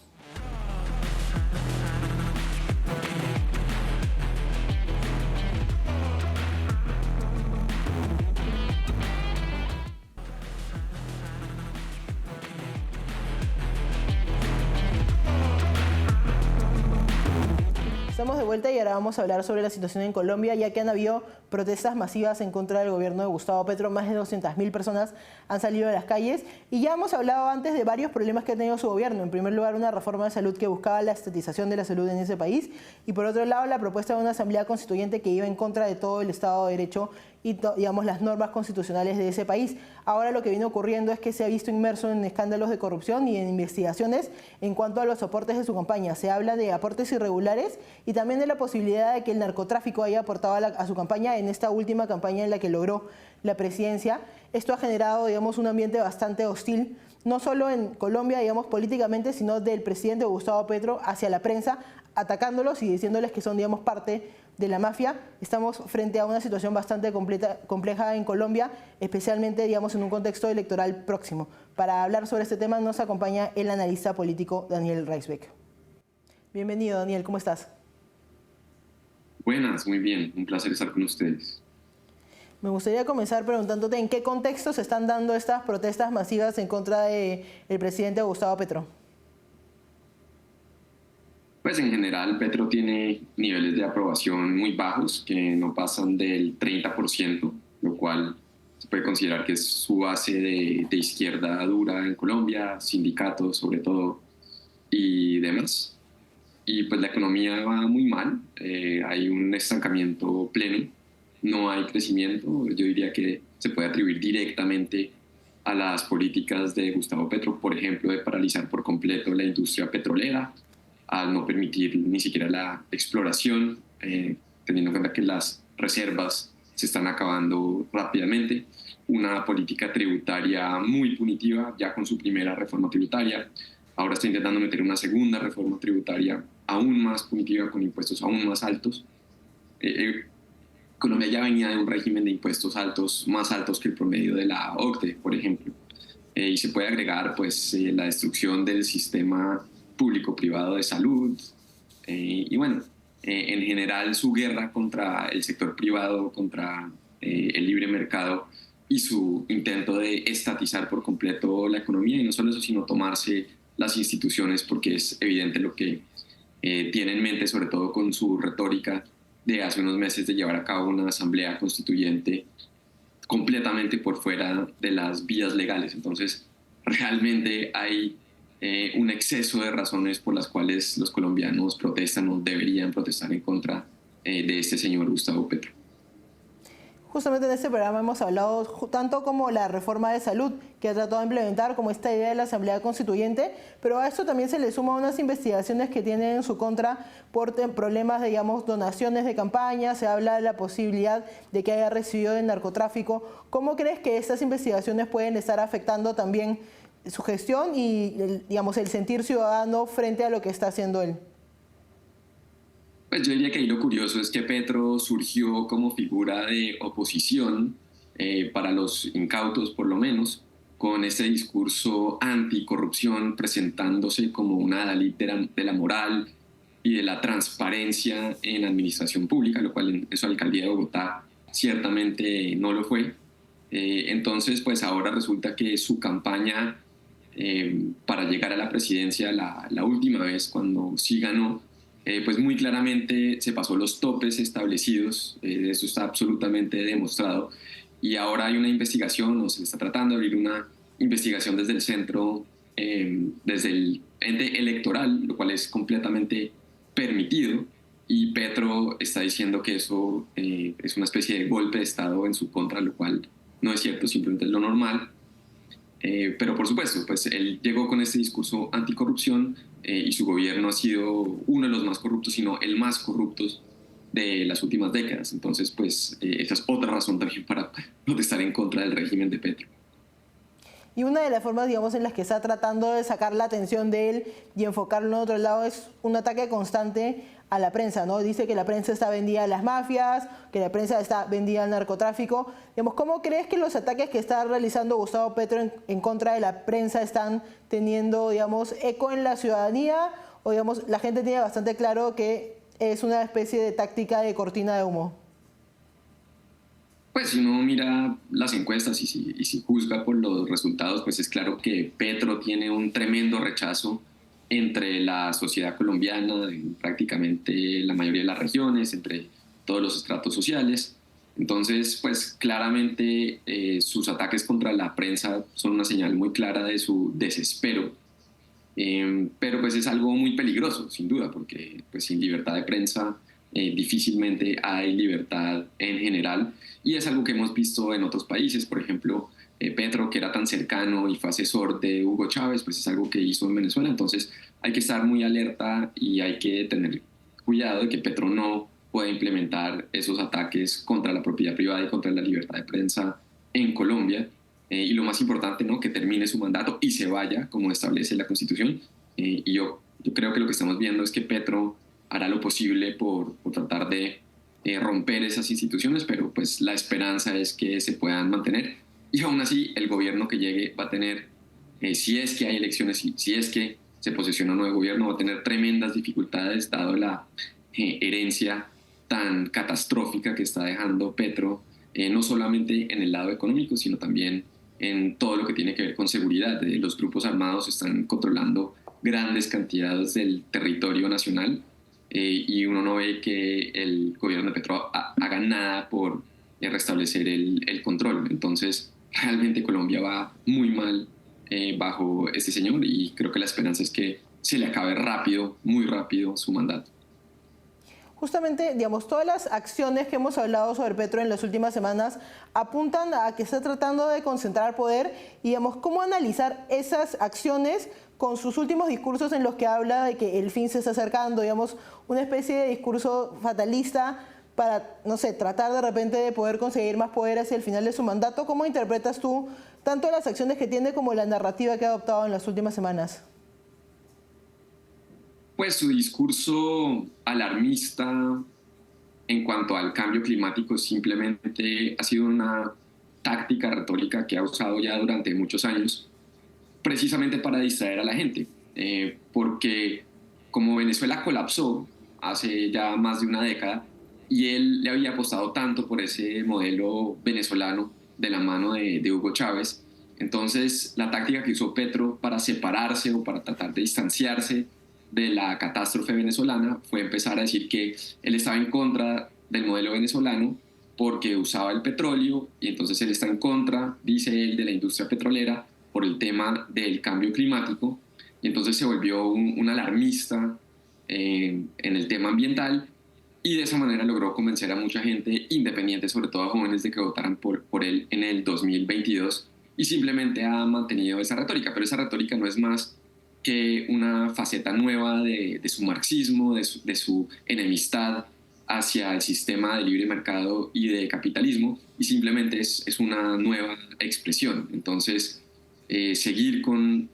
Estamos de vuelta y ahora vamos a hablar sobre la situación en Colombia, ya que han habido protestas masivas en contra del gobierno de Gustavo Petro. Más de 200.000 personas han salido de las calles y ya hemos hablado antes de varios problemas que ha tenido su gobierno. En primer lugar, una reforma de salud que buscaba la estatización de la salud en ese país y por otro lado, la propuesta de una asamblea constituyente que iba en contra de todo el Estado de Derecho y, digamos, las normas constitucionales de ese país. Ahora lo que viene ocurriendo es que se ha visto inmerso en escándalos de corrupción y en investigaciones en cuanto a los aportes de su campaña. Se habla de aportes irregulares y también de la posibilidad de que el narcotráfico haya aportado a su campaña en esta última campaña en la que logró la presidencia. Esto ha generado, digamos, un ambiente bastante hostil, no solo en Colombia, digamos, políticamente, sino del presidente Gustavo Petro hacia la prensa, atacándolos y diciéndoles que son, digamos, parte de la mafia. Estamos frente a una situación bastante compleja en Colombia, especialmente, digamos, en un contexto electoral próximo. Para hablar sobre este tema nos acompaña el analista político Daniel Reisbeck. Bienvenido, Daniel, ¿cómo estás? Buenas, muy bien, un placer estar con ustedes. Me gustaría comenzar preguntándote en qué contexto se están dando estas protestas masivas en contra del presidente Gustavo Petro. Pues en general Petro tiene niveles de aprobación muy bajos que no pasan del 30%, lo cual se puede considerar que es su base de izquierda dura en Colombia, sindicatos sobre todo y demás. Y pues la economía va muy mal, hay un estancamiento pleno, no hay crecimiento. Yo diría que se puede atribuir directamente a las políticas de Gustavo Petro, por ejemplo, de paralizar por completo la industria petrolera, al no permitir ni siquiera la exploración, teniendo en cuenta que las reservas se están acabando rápidamente, una política tributaria muy punitiva, ya con su primera reforma tributaria. Ahora está intentando meter una segunda reforma tributaria aún más punitiva, con impuestos aún más altos. Colombia ya venía de un régimen de impuestos altos, más altos que el promedio de la OCDE, por ejemplo. Y se puede agregar pues, la destrucción del sistema público-privado de salud. Y bueno, en general su guerra contra el sector privado, contra el libre mercado y su intento de estatizar por completo la economía, y no solo eso, sino tomarse las instituciones, porque es evidente lo que tiene en mente, sobre todo con su retórica de hace unos meses de llevar a cabo una asamblea constituyente completamente por fuera de las vías legales. Entonces, realmente hay un exceso de razones por las cuales los colombianos protestan o deberían protestar en contra de este señor Gustavo Petro. Justamente en este programa hemos hablado tanto como la reforma de salud que ha tratado de implementar, como esta idea de la Asamblea Constituyente, pero a esto también se le suma unas investigaciones que tienen en su contra por problemas de, digamos, donaciones de campaña. Se habla de la posibilidad de que haya recibido de narcotráfico. ¿Cómo crees que estas investigaciones pueden estar afectando también su gestión y, digamos, el sentir ciudadano frente a lo que está haciendo él? Pues yo diría que ahí lo curioso es que Petro surgió como figura de oposición para los incautos, por lo menos, con ese discurso anticorrupción, presentándose como una adalid de la moral y de la transparencia en la administración pública, lo cual en su alcaldía de Bogotá ciertamente no lo fue. Entonces, pues ahora resulta que su campaña para llegar a la presidencia la última vez, cuando sí ganó, pues muy claramente se pasó los topes establecidos, eso está absolutamente demostrado, y ahora hay una investigación, o se le está tratando de abrir una investigación desde el centro, desde el ente electoral, lo cual es completamente permitido, y Petro está diciendo que eso es una especie de golpe de Estado en su contra, lo cual no es cierto, simplemente es lo normal. Pero por supuesto, pues él llegó con este discurso anticorrupción y su gobierno ha sido uno de los más corruptos, sino el más corrupto de las últimas décadas. Entonces, pues esa es otra razón también para protestar en contra del régimen de Petro. Y una de las formas, digamos, en las que está tratando de sacar la atención de él y enfocarlo en otro lado es un ataque constante a la prensa, ¿no? Dice que la prensa está vendida a las mafias, que la prensa está vendida al narcotráfico. Digamos, ¿cómo crees que los ataques que está realizando Gustavo Petro en contra de la prensa están teniendo, digamos, eco en la ciudadanía? O, digamos, la gente tiene bastante claro que es una especie de táctica de cortina de humo. Pues si uno mira las encuestas y si juzga por los resultados, pues es claro que Petro tiene un tremendo rechazo entre la sociedad colombiana, en prácticamente la mayoría de las regiones, entre todos los estratos sociales. Entonces, pues claramente sus ataques contra la prensa son una señal muy clara de su desespero. Pero pues es algo muy peligroso, sin duda, porque pues sin libertad de prensa difícilmente hay libertad en general, y es algo que hemos visto en otros países. Por ejemplo, Petro, que era tan cercano y fue asesor de Hugo Chávez, pues es algo que hizo en Venezuela. Entonces hay que estar muy alerta y hay que tener cuidado de que Petro no pueda implementar esos ataques contra la propiedad privada y contra la libertad de prensa en Colombia. Y lo más importante, ¿no?, que termine su mandato y se vaya, como establece la Constitución. Y yo creo que lo que estamos viendo es que Petro hará lo posible por tratar de romper esas instituciones, pero pues la esperanza es que se puedan mantener. Y aún así, el gobierno que llegue va a tener, si es que hay elecciones, si es que se posiciona un nuevo gobierno, va a tener tremendas dificultades dado la herencia tan catastrófica que está dejando Petro, no solamente en el lado económico, sino también en todo lo que tiene que ver con seguridad. Los grupos armados están controlando grandes cantidades del territorio nacional y uno no ve que el gobierno de Petro haga nada por restablecer el control. Entonces, realmente Colombia va muy mal bajo este señor y creo que la esperanza es que se le acabe rápido, muy rápido, su mandato. Justamente, digamos, todas las acciones que hemos hablado sobre Petro en las últimas semanas apuntan a que está tratando de concentrar poder y, digamos, ¿cómo analizar esas acciones con sus últimos discursos en los que habla de que el fin se está acercando, digamos, una especie de discurso fatalista para, no sé, tratar de repente de poder conseguir más poder hacia el final de su mandato? ¿Cómo interpretas tú tanto las acciones que tiene como la narrativa que ha adoptado en las últimas semanas? Pues su discurso alarmista en cuanto al cambio climático simplemente ha sido una táctica retórica que ha usado ya durante muchos años, precisamente para distraer a la gente, porque como Venezuela colapsó hace ya más de una década y él le había apostado tanto por ese modelo venezolano de la mano de Hugo Chávez, entonces la táctica que usó Petro para separarse o para tratar de distanciarse de la catástrofe venezolana fue empezar a decir que él estaba en contra del modelo venezolano porque usaba el petróleo y entonces él está en contra, dice él, de la industria petrolera por el tema del cambio climático y entonces se volvió un alarmista en el tema ambiental y de esa manera logró convencer a mucha gente independiente, sobre todo a jóvenes, de que votaran por él en el 2022 y simplemente ha mantenido esa retórica, pero esa retórica no es más que una faceta nueva de su marxismo, de su enemistad hacia el sistema de libre mercado y de capitalismo, y simplemente es una nueva expresión. Entonces, seguir con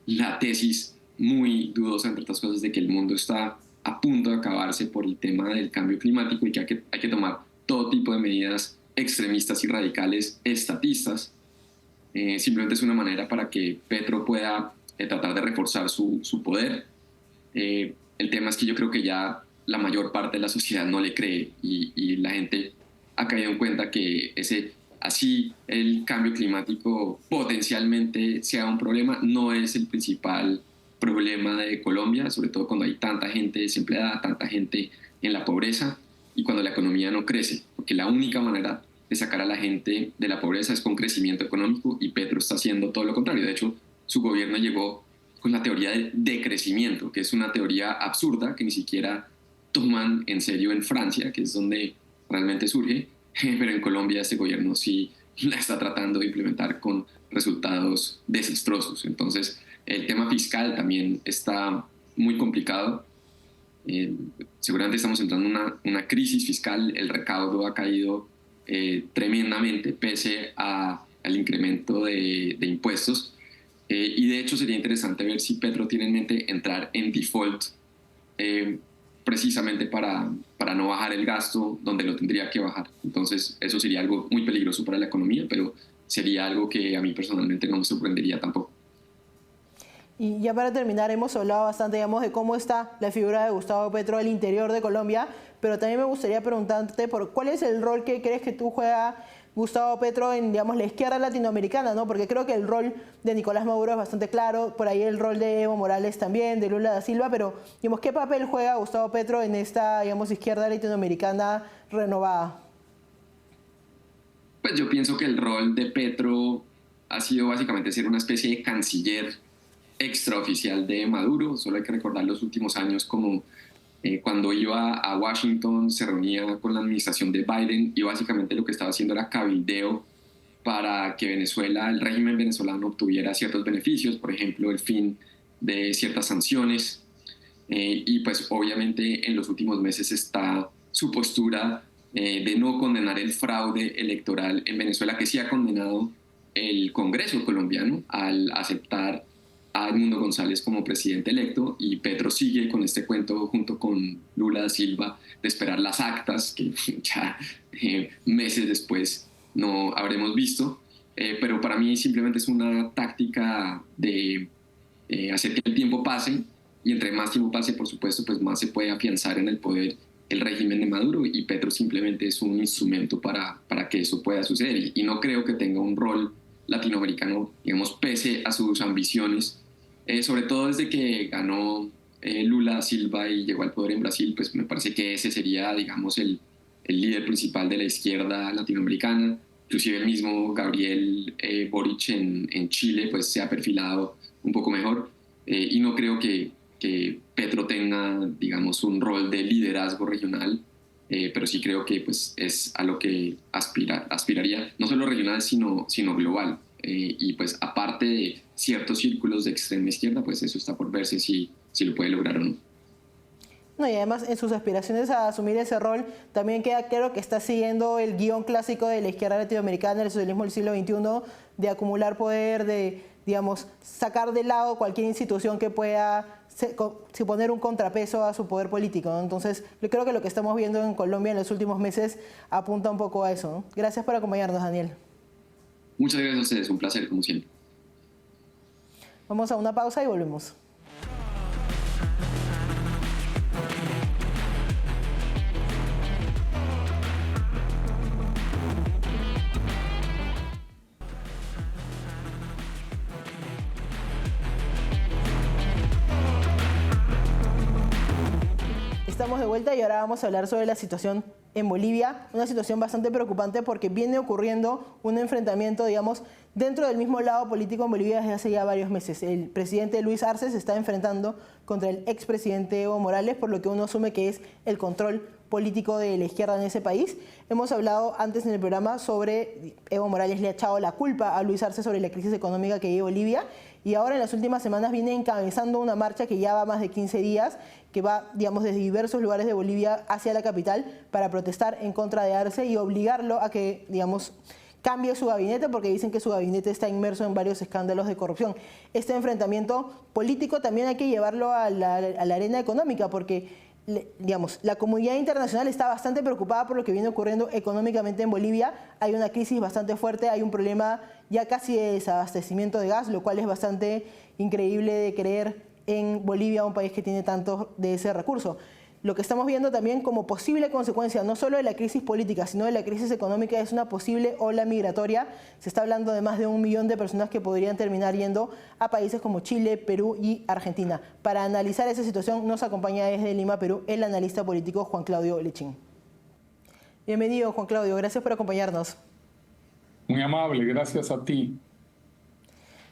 la tesis muy dudosa, entre otras cosas, de que el mundo está a punto de acabarse por el tema del cambio climático y que hay que tomar todo tipo de medidas extremistas y radicales estatistas, simplemente es una manera para que Petro pueda tratar de reforzar su poder. El tema es que yo creo que ya la mayor parte de la sociedad no le cree y la gente ha caído en cuenta que así el cambio climático potencialmente sea un problema, no es el principal problema de Colombia, sobre todo cuando hay tanta gente desempleada, tanta gente en la pobreza y cuando la economía no crece, porque la única manera de sacar a la gente de la pobreza es con crecimiento económico y Petro está haciendo todo lo contrario. De hecho, su gobierno llegó con la teoría de decrecimiento, que es una teoría absurda que ni siquiera toman en serio en Francia, que es donde realmente surge, pero en Colombia este gobierno sí la está tratando de implementar con resultados desastrosos. Entonces, el tema fiscal también está muy complicado. Seguramente estamos entrando en una crisis fiscal, el recaudo ha caído tremendamente pese al incremento de impuestos. Y de hecho sería interesante ver si Petro tiene en mente entrar en default precisamente para no bajar el gasto donde lo tendría que bajar. Entonces eso sería algo muy peligroso para la economía, pero sería algo que a mí personalmente no me sorprendería tampoco. Y ya para terminar, hemos hablado bastante, digamos, de cómo está la figura de Gustavo Petro al interior de Colombia, pero también me gustaría preguntarte por cuál es el rol que crees que tú juega Gustavo Petro en, digamos, la izquierda latinoamericana, ¿no? Porque creo que el rol de Nicolás Maduro es bastante claro, por ahí el rol de Evo Morales también, de Lula da Silva, pero, digamos, ¿qué papel juega Gustavo Petro en esta, digamos, izquierda latinoamericana renovada? Pues yo pienso que el rol de Petro ha sido básicamente ser una especie de canciller extraoficial de Maduro. Solo hay que recordar los últimos años como cuando iba a Washington se reunía con la administración de Biden y básicamente lo que estaba haciendo era cabildeo para que Venezuela, el régimen venezolano obtuviera ciertos beneficios, por ejemplo, el fin de ciertas sanciones. Y pues obviamente en los últimos meses está su postura de no condenar el fraude electoral en Venezuela, que sí ha condenado el Congreso colombiano al aceptar a Edmundo González como presidente electo, y Petro sigue con este cuento junto con Lula da Silva de esperar las actas que ya meses después no habremos visto, pero para mí simplemente es una táctica de hacer que el tiempo pase, y entre más tiempo pase, por supuesto, pues más se puede afianzar en el poder el régimen de Maduro, y Petro simplemente es un instrumento para que eso pueda suceder. Y no creo que tenga un rol latinoamericano, digamos, pese a sus ambiciones, sobre todo desde que ganó Lula da Silva y llegó al poder en Brasil. Pues me parece que ese sería, digamos, el líder principal de la izquierda latinoamericana. Inclusive el mismo Gabriel Boric en Chile pues se ha perfilado un poco mejor, y no creo que Petro tenga, digamos, un rol de liderazgo regional, pero sí creo que pues, es a lo que aspiraría, no solo regional, sino global. Y pues aparte de ciertos círculos de extrema izquierda, pues eso está por verse si lo puede lograr o no. No, y además en sus aspiraciones a asumir ese rol también queda claro que está siguiendo el guión clásico de la izquierda latinoamericana, el socialismo del siglo XXI, de acumular poder, de, digamos, sacar de lado cualquier institución que pueda suponer un contrapeso a su poder político, ¿no? Entonces, yo creo que lo que estamos viendo en Colombia en los últimos meses apunta un poco a eso, ¿no? Gracias por acompañarnos, Daniel. Muchas gracias a ustedes, un placer, como siempre. Vamos a una pausa y volvemos. Estamos de vuelta y ahora vamos a hablar sobre la situación en Bolivia, una situación bastante preocupante porque viene ocurriendo un enfrentamiento, digamos, dentro del mismo lado político en Bolivia desde hace ya varios meses. El presidente Luis Arce se está enfrentando contra el expresidente Evo Morales, por lo que uno asume que es el control político de la izquierda en ese país. Hemos hablado antes en el programa sobre Evo Morales le ha echado la culpa a Luis Arce sobre la crisis económica que vive Bolivia, y ahora en las últimas semanas viene encabezando una marcha que ya va más de 15 días, que va, digamos, desde diversos lugares de Bolivia hacia la capital para protestar en contra de Arce y obligarlo a que, digamos, cambie su gabinete, porque dicen que su gabinete está inmerso en varios escándalos de corrupción. Este enfrentamiento político también hay que llevarlo a la arena económica, porque, digamos, la comunidad internacional está bastante preocupada por lo que viene ocurriendo económicamente en Bolivia. Hay una crisis bastante fuerte, hay un problema ya casi de desabastecimiento de gas, lo cual es bastante increíble de creer en Bolivia, un país que tiene tanto de ese recurso. Lo que estamos viendo también como posible consecuencia, no solo de la crisis política, sino de la crisis económica, es una posible ola migratoria. Se está hablando de más de 1 millón de personas que podrían terminar yendo a países como Chile, Perú y Argentina. Para analizar esa situación nos acompaña desde Lima, Perú, el analista político Juan Claudio Lechín. Bienvenido, Juan Claudio, gracias por acompañarnos. Muy amable, gracias a ti.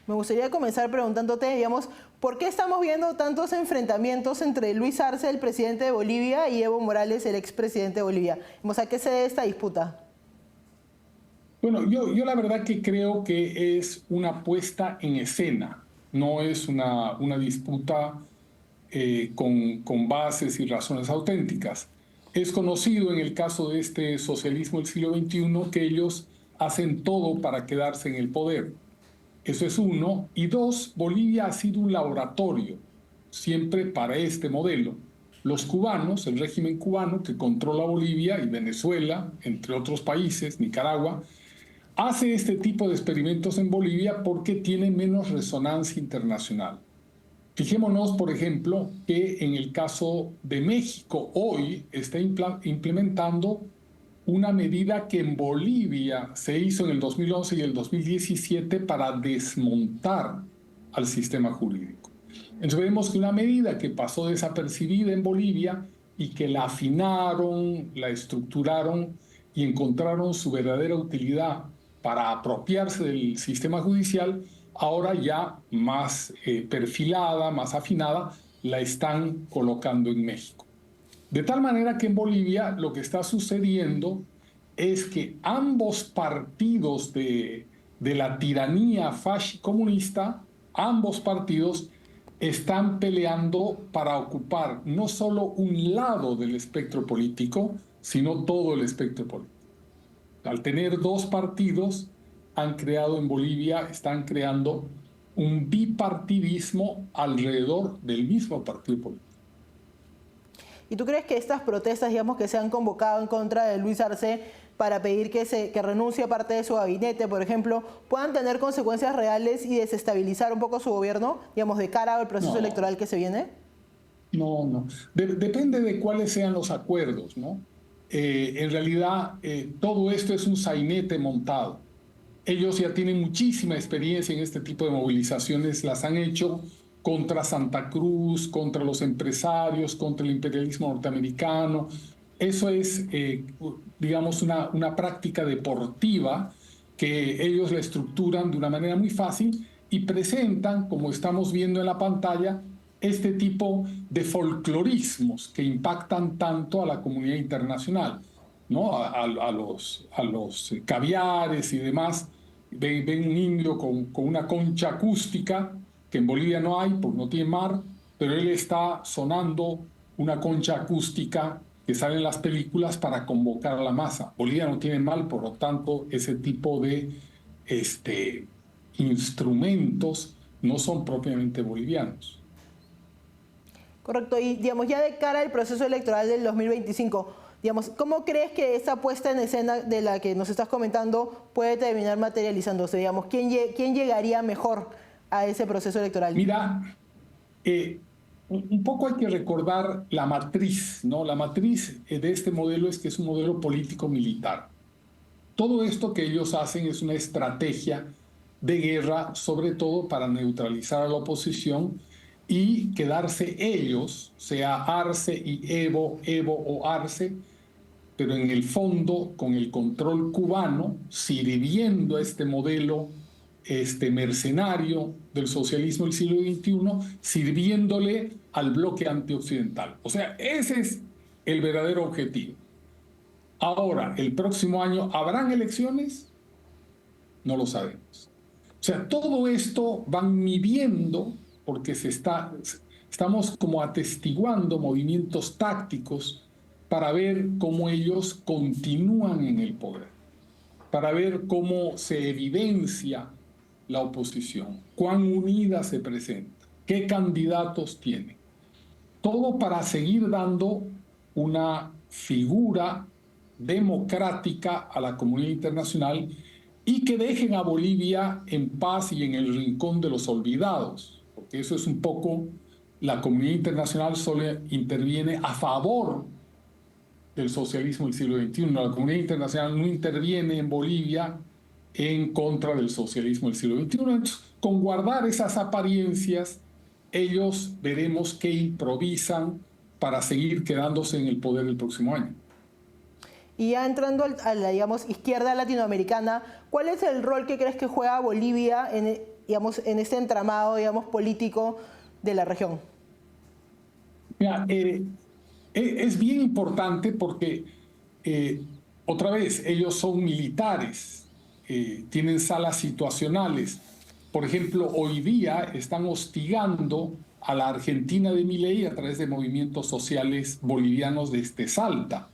Me gustaría comenzar preguntándote, digamos, ¿por qué estamos viendo tantos enfrentamientos entre Luis Arce, el presidente de Bolivia, y Evo Morales, el expresidente de Bolivia? ¿A qué se debe esta disputa? Bueno, yo la verdad que creo que es una puesta en escena, no es una disputa con bases y razones auténticas. Es conocido en el caso de este socialismo del siglo XXI que ellos hacen todo para quedarse en el poder. Eso es uno. Y dos, Bolivia ha sido un laboratorio siempre para este modelo. Los cubanos, el régimen cubano que controla Bolivia y Venezuela, entre otros países, Nicaragua, hace este tipo de experimentos en Bolivia porque tiene menos resonancia internacional. Fijémonos, por ejemplo, que en el caso de México hoy está implementando una medida que en Bolivia se hizo en el 2011 y el 2017 para desmontar al sistema jurídico. Entonces vemos que una medida que pasó desapercibida en Bolivia y que la afinaron, la estructuraron y encontraron su verdadera utilidad para apropiarse del sistema judicial, ahora ya más perfilada, más afinada, la están colocando en México. De tal manera que en Bolivia lo que está sucediendo es que ambos partidos de la tiranía comunista, ambos partidos están peleando para ocupar no solo un lado del espectro político, sino todo el espectro político. Al tener dos partidos, han creado en Bolivia, están creando un bipartidismo alrededor del mismo partido político. ¿Y tú crees que estas protestas, digamos, que se han convocado en contra de Luis Arce para pedir que renuncie a parte de su gabinete, por ejemplo, puedan tener consecuencias reales y desestabilizar un poco su gobierno, digamos, de cara al proceso electoral que se viene? No. Depende de cuáles sean los acuerdos, ¿no? En realidad, todo esto es un sainete montado. Ellos ya tienen muchísima experiencia en este tipo de movilizaciones, las han hecho contra Santa Cruz, contra los empresarios, contra el imperialismo norteamericano. Eso es, digamos, una práctica deportiva que ellos la estructuran de una manera muy fácil y presentan, como estamos viendo en la pantalla, este tipo de folclorismos que impactan tanto a la comunidad internacional, ¿no? A los caviares y demás. Ven un indio con una concha acústica, que en Bolivia no hay porque no tiene mar, pero él está sonando una concha acústica que sale en las películas para convocar a la masa. Bolivia no tiene mar, por lo tanto, ese tipo de instrumentos no son propiamente bolivianos. Correcto, y digamos, ya de cara al proceso electoral del 2025, digamos, ¿cómo crees que esa puesta en escena de la que nos estás comentando puede terminar materializándose? Digamos, ¿quién llegaría mejor a ese proceso electoral? Mira, un poco hay que recordar la matriz, ¿no? La matriz de este modelo es que es un modelo político-militar. Todo esto que ellos hacen es una estrategia de guerra, sobre todo para neutralizar a la oposición y quedarse ellos, sea Arce y Evo o Arce, pero en el fondo con el control cubano, sirviendo a este modelo mercenario del socialismo del siglo XXI, sirviéndole al bloque antioccidental. O sea, ese es el verdadero objetivo. Ahora, el próximo año, ¿habrán elecciones? No lo sabemos. O sea, todo esto van midiendo porque estamos como atestiguando movimientos tácticos para ver cómo ellos continúan en el poder, para ver cómo se evidencia la oposición, cuán unida se presenta, qué candidatos tiene. Todo para seguir dando una figura democrática a la comunidad internacional y que dejen a Bolivia en paz y en el rincón de los olvidados, porque eso es un poco, la comunidad internacional solo interviene a favor del socialismo del siglo XXI. La comunidad internacional no interviene en Bolivia en contra del socialismo del siglo XXI. Entonces, con guardar esas apariencias, ellos veremos qué improvisan para seguir quedándose en el poder el próximo año. Y ya entrando a la, digamos, izquierda latinoamericana, ¿cuál es el rol que crees que juega Bolivia en este entramado, digamos, político de la región? Mira, es bien importante porque, otra vez, ellos son militares, tienen salas situacionales. Por ejemplo, hoy día están hostigando a la Argentina de Milei a través de movimientos sociales bolivianos desde Salta.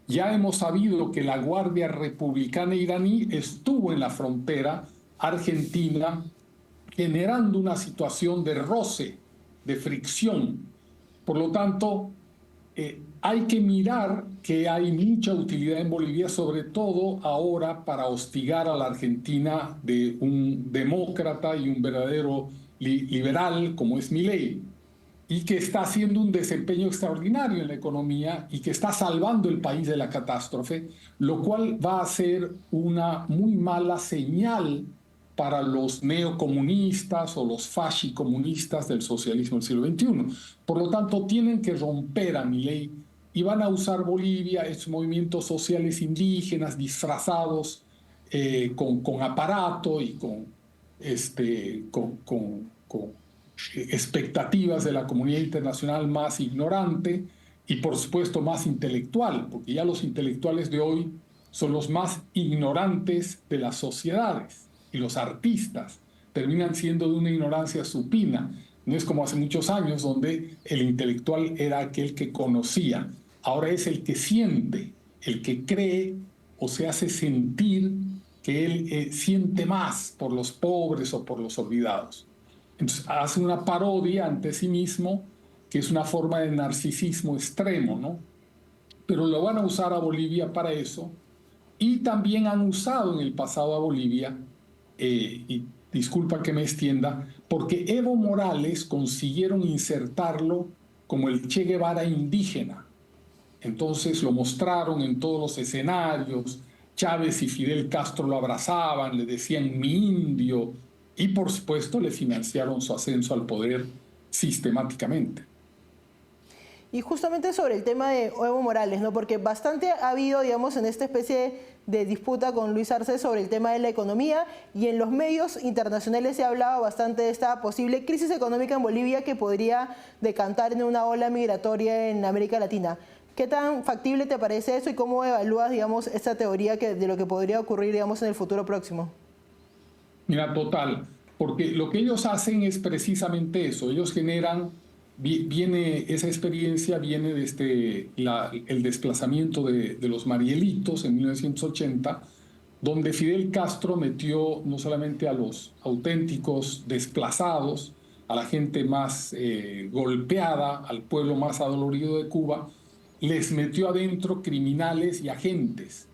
Ya hemos sabido que la Guardia Republicana iraní estuvo en la frontera argentina generando una situación de roce, de fricción. Por lo tanto, hay que mirar que hay mucha utilidad en Bolivia, sobre todo ahora para hostigar a la Argentina de un demócrata y un verdadero liberal como es Milei, y que está haciendo un desempeño extraordinario en la economía y que está salvando el país de la catástrofe, lo cual va a ser una muy mala señal para los neocomunistas o los fascicomunistas del socialismo del siglo XXI. Por lo tanto, tienen que romper a Milei y van a usar Bolivia, estos movimientos sociales indígenas disfrazados con aparato y con expectativas de la comunidad internacional más ignorante y, por supuesto, más intelectual, porque ya los intelectuales de hoy son los más ignorantes de las sociedades, y los artistas terminan siendo de una ignorancia supina. No es como hace muchos años donde el intelectual era aquel que conocía. Ahora es el que siente, el que cree o se hace sentir que él siente más por los pobres o por los olvidados. Entonces hace una parodia ante sí mismo que es una forma de narcisismo extremo, ¿no? Pero lo van a usar a Bolivia para eso. Y también han usado en el pasado a Bolivia, y disculpa que me extienda, porque Evo Morales consiguieron insertarlo como el Che Guevara indígena. Entonces lo mostraron en todos los escenarios, Chávez y Fidel Castro lo abrazaban, le decían mi indio, y por supuesto le financiaron su ascenso al poder sistemáticamente. Y justamente sobre el tema de Evo Morales, ¿no? Porque bastante ha habido, digamos, en esta especie de disputa con Luis Arce sobre el tema de la economía, y en los medios internacionales se ha hablado bastante de esta posible crisis económica en Bolivia que podría decantar en una ola migratoria en América Latina. ¿Qué tan factible te parece eso y cómo evalúas, digamos, esta teoría de lo que podría ocurrir, digamos, en el futuro próximo? Mira, total, porque lo que ellos hacen es precisamente eso. Ellos generan, esa experiencia viene desde el desplazamiento de los Marielitos en 1980, donde Fidel Castro metió no solamente a los auténticos desplazados, a la gente más golpeada, al pueblo más adolorido de Cuba, les metió adentro criminales y agentes,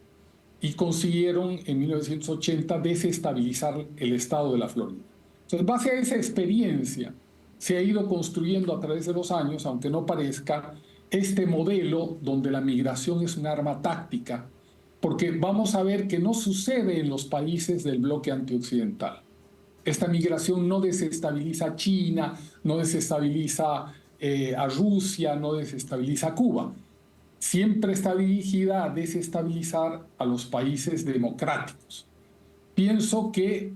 y consiguieron en 1980 desestabilizar el estado de la Florida. Entonces, en base a esa experiencia, se ha ido construyendo a través de los años, aunque no parezca, este modelo donde la migración es un arma táctica, porque vamos a ver que no sucede en los países del bloque antioccidental. Esta migración no desestabiliza a China, no desestabiliza a Rusia, no desestabiliza a Cuba. Siempre está dirigida a desestabilizar a los países democráticos. Pienso que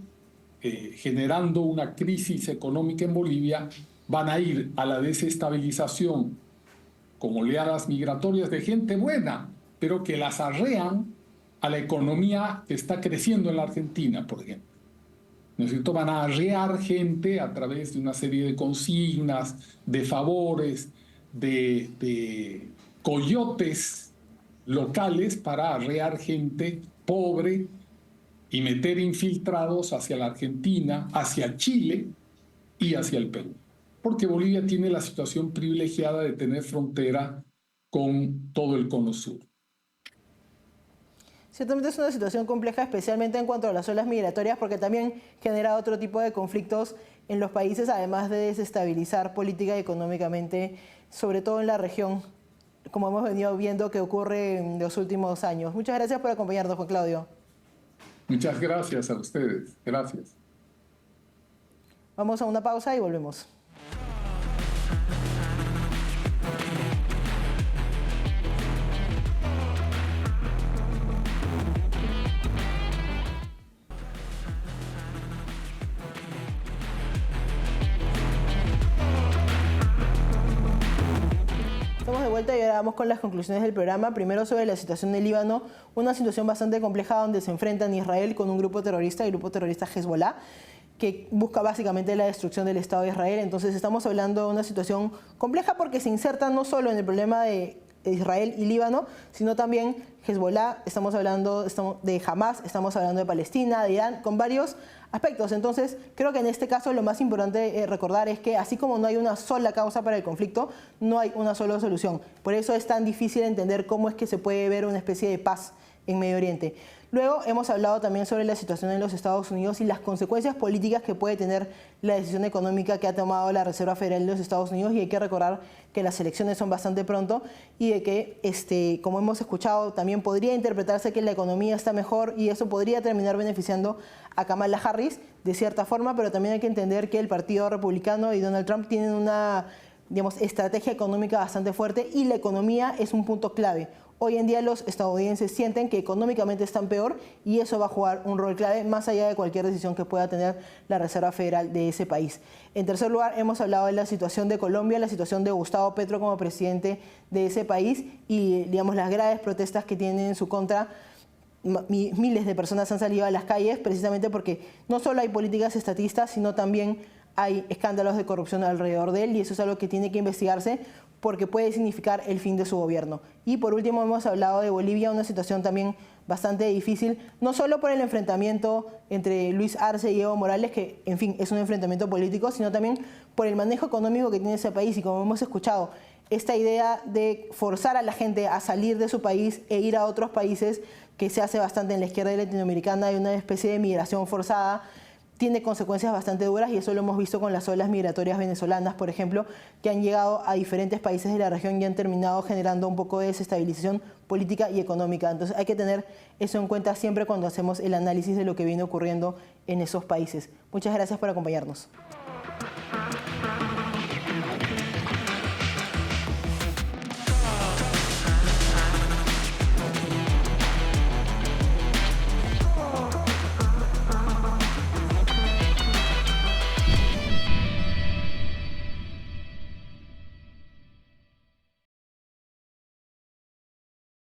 generando una crisis económica en Bolivia, van a ir a la desestabilización con oleadas migratorias de gente buena, pero que las arrean a la economía que está creciendo en la Argentina, por ejemplo. ¿No es cierto? Van a arrear gente a través de una serie de consignas, de favores, de coyotes locales para arrear gente pobre y meter infiltrados hacia la Argentina, hacia Chile y hacia el Perú. Porque Bolivia tiene la situación privilegiada de tener frontera con todo el cono sur. Ciertamente es una situación compleja, especialmente en cuanto a las olas migratorias, porque también genera otro tipo de conflictos en los países, además de desestabilizar política y económicamente, sobre todo en la región, como hemos venido viendo que ocurre en los últimos años. Muchas gracias por acompañarnos, Juan Claudio. Muchas gracias a ustedes. Gracias. Vamos a una pausa y volvemos. Estamos de vuelta y ahora vamos con las conclusiones del programa. Primero sobre la situación del Líbano, una situación bastante compleja donde se enfrentan Israel con un grupo terrorista, el grupo terrorista Hezbollah, que busca básicamente la destrucción del Estado de Israel. Entonces estamos hablando de una situación compleja porque se inserta no solo en el problema de Israel y Líbano, sino también Hezbollah, estamos hablando de Hamas, estamos hablando de Palestina, de Irán, con varios aspectos. Entonces, creo que en este caso lo más importante recordar es que así como no hay una sola causa para el conflicto, no hay una sola solución. Por eso es tan difícil entender cómo es que se puede ver una especie de paz en Medio Oriente. Luego hemos hablado también sobre la situación en los Estados Unidos y las consecuencias políticas que puede tener la decisión económica que ha tomado la Reserva Federal de los Estados Unidos, y hay que recordar que las elecciones son bastante pronto y de que, como hemos escuchado, también podría interpretarse que la economía está mejor y eso podría terminar beneficiando a Kamala Harris de cierta forma, pero también hay que entender que el Partido Republicano y Donald Trump tienen una, estrategia económica bastante fuerte y la economía es un punto clave. Hoy en día los estadounidenses sienten que económicamente están peor y eso va a jugar un rol clave más allá de cualquier decisión que pueda tener la Reserva Federal de ese país. En tercer lugar, hemos hablado de la situación de Colombia, la situación de Gustavo Petro como presidente de ese país y las graves protestas que tienen en su contra. Miles de personas han salido a las calles precisamente porque no solo hay políticas estatistas, sino también hay escándalos de corrupción alrededor de él, y eso es algo que tiene que investigarse porque puede significar el fin de su gobierno. Y por último hemos hablado de Bolivia, una situación también bastante difícil, no solo por el enfrentamiento entre Luis Arce y Evo Morales, que en fin es un enfrentamiento político, sino también por el manejo económico que tiene ese país. Y como hemos escuchado, esta idea de forzar a la gente a salir de su país e ir a otros países, que se hace bastante en la izquierda latinoamericana, hay una especie de migración forzada, tiene consecuencias bastante duras, y eso lo hemos visto con las olas migratorias venezolanas, por ejemplo, que han llegado a diferentes países de la región y han terminado generando un poco de desestabilización política y económica. Entonces hay que tener eso en cuenta siempre cuando hacemos el análisis de lo que viene ocurriendo en esos países. Muchas gracias por acompañarnos.